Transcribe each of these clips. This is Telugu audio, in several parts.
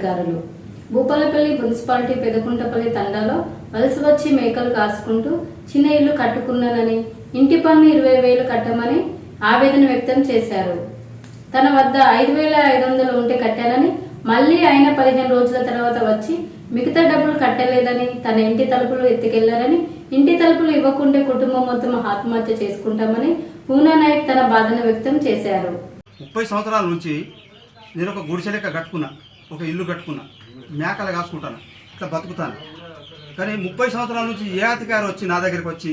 అధికారులు. భూపాలపల్లి మున్సిపాలిటీ పెదకుంటపల్లి తండాలో వలస వచ్చి మేకలు కాసుకుంటూ చిన్న ఇల్లు కట్టుకున్నానని, ఇంటి పన్ను 20,000 కట్టమని ఆవేదన వ్యక్తం చేశారు. తన వద్ద 5,500 ఉంటే కట్టానని, మళ్లీ ఆయన 15 రోజుల తర్వాత వచ్చి మిగతా డబ్బులు కట్టలేదని, తన ఇంటి తలుపులు ఎత్తుకెళ్లారని, ఇంటి తలుపులు ఇవ్వకుంటే కుటుంబం మొత్తం ఆత్మహత్య చేసుకుంటామని పూనా నాయక్ తన బాధను వ్యక్తం చేశారు. 30 సంవత్సరాల నుంచి నేను ఒక గుడిసె లెక్క కట్టుకున్నా, ఒక ఇల్లు కట్టుకున్నా, మేకలు కాసుకుంటాను, ఇట్లా బతుకుతాను. కానీ 30 సంవత్సరాల నుంచి ఏ అధికారి వచ్చి నా దగ్గరికి వచ్చి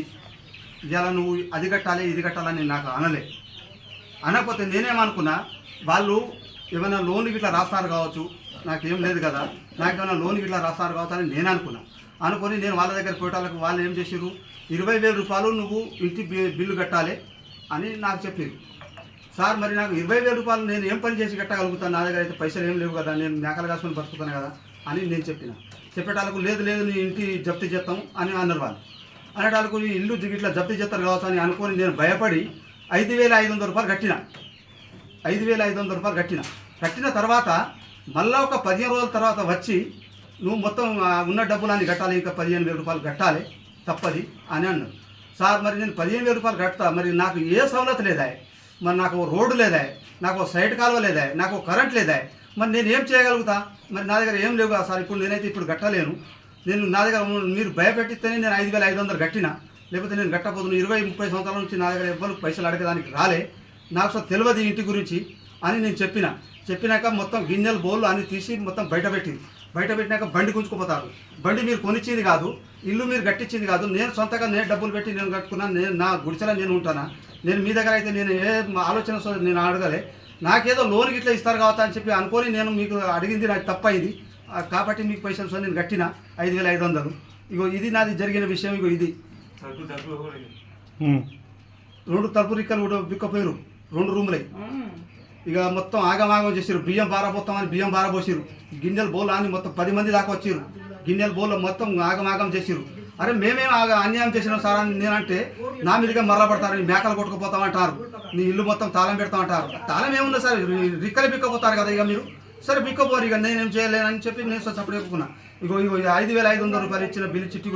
ఇలా నువ్వు అది కట్టాలి ఇది కట్టాలని నాకు అనలే. అనకపోతే నేనేమనుకున్నా, వాళ్ళు ఏమైనా లోన్కి ఇట్లా రాస్తారు కావచ్చు, నాకేం లేదు కదా, నాకేమైనా లోన్కి ఇట్లా రాస్తారు కావచ్చు అని నేను అనుకొని నేను వాళ్ళ దగ్గర పోయేటాలకు వాళ్ళు ఏం చేసారు, 20,000 రూపాయలు నువ్వు ఇంటి బిల్లు కట్టాలి అని నాకు చెప్పారు. సార్ మరి నాకు 20,000 రూపాయలు నేను ఏం పని చేసి కట్టగలుగుతాను, నా దగ్గర అయితే పైసలు ఏం లేవు కదా, నేను మేకలు కాసుకొని బతుకుతాను కదా అని నేను చెప్పేటాలకు లేదు నీ ఇంటి జప్తీ చేస్తాం అని అన్నారు. వాళ్ళు అనేటాలకు ఈ ఇల్లు ఇట్లా జప్తీ చేస్తారు కావచ్చు అని అనుకొని నేను భయపడి 5,500 రూపాయలు కట్టిన. 5,500 రూపాయలు కట్టిన తర్వాత మళ్ళీ ఒక 15 రోజుల తర్వాత వచ్చి నువ్వు మొత్తం ఉన్న డబ్బులన్నీ కట్టాలి, ఇంకా 15,000 రూపాయలు కట్టాలి తప్పది అని అన్నారు. సార్ మరి నేను 15,000 రూపాయలు కడతా, మరి నాకు ఏ సవలతు లేదా, మరి నాకు రోడ్డు లేదా, నాకు సైడ్ కాలువ లేదా, నాకు కరెంట్ లేదా, మరి నేను ఏం చేయగలుగుతా, మరి నా దగ్గర ఏం లేవు కదా సార్, నేనైతే ఇప్పుడు కట్టలేను, నేను నా దగ్గర మీరు భయపెట్టిస్తేనే నేను 5,500 కట్టినా, లేకపోతే నేను కట్టబోతున్నాను. 20-30 సంవత్సరాల నుంచి నా దగ్గర ఎవ్వరు పైసలు అడగడానికి రాలే, నాకు అసలు తెలియదు ఇంటి గురించి అని నేను చెప్పినాక మొత్తం గిన్నెలు బోళ్ళు అన్ని తీసి మొత్తం బయటపెట్టినాక బండి గుంజుకుపోతారు. బండి మీరు కొనిచ్చింది కాదు, ఇల్లు మీరు కట్టించింది కాదు, నేను సొంతగా నేను డబ్బులు పెట్టి నేను కట్టుకున్నాను, నేను నా గుడిసెలో నేను ఉంటానా, నేను మీ దగ్గర అయితే నేను ఏ ఆలోచన నేను అడగలే, నాకేదో లోన్కి ఇట్లా ఇస్తారు కావచ్చు అని చెప్పి అనుకొని నేను మీకు అడిగింది నాకు తప్పైంది కాబట్టి మీకు పైసలు నేను కట్టిన 5,500. ఇగో ఇది నాది జరిగిన విషయం. ఇగో ఇది 2 తలుపు రిక్కలు బిక్కపోయారు, 2 రూములై. ఇక మొత్తం ఆగమాగం చేసారు, బియ్యం బారబోతామని బియ్యం బారబోసారు, గిన్నెలు బోళ్ళు అని మొత్తం 10 మంది దాకా వచ్చారు, గిన్నెలు బోళ్ళు మొత్తం ఆగమాగం చేసారు. అరే మేమేం అన్యాయం చేసినాం సార్ అని నేనంటే నా మీదుగా మర్రపడతారు, నీ మేకలు కొట్టుకుపోతామంటారు, నీ ఇల్లు మొత్తం తాళం పెడతామంటారు. తాళం ఏముంది సార్, రిక్కలు బిక్కపోతారు కదా ఇక మీరు, సరే బిక్కపోరు, ఇక నేనేం చేయలేనని చెప్పి నేను సపోర్ట్ చెప్పుకున్నా. ఇగో 5,500 రూపాయలు ఇచ్చిన బిల్లు చిట్టి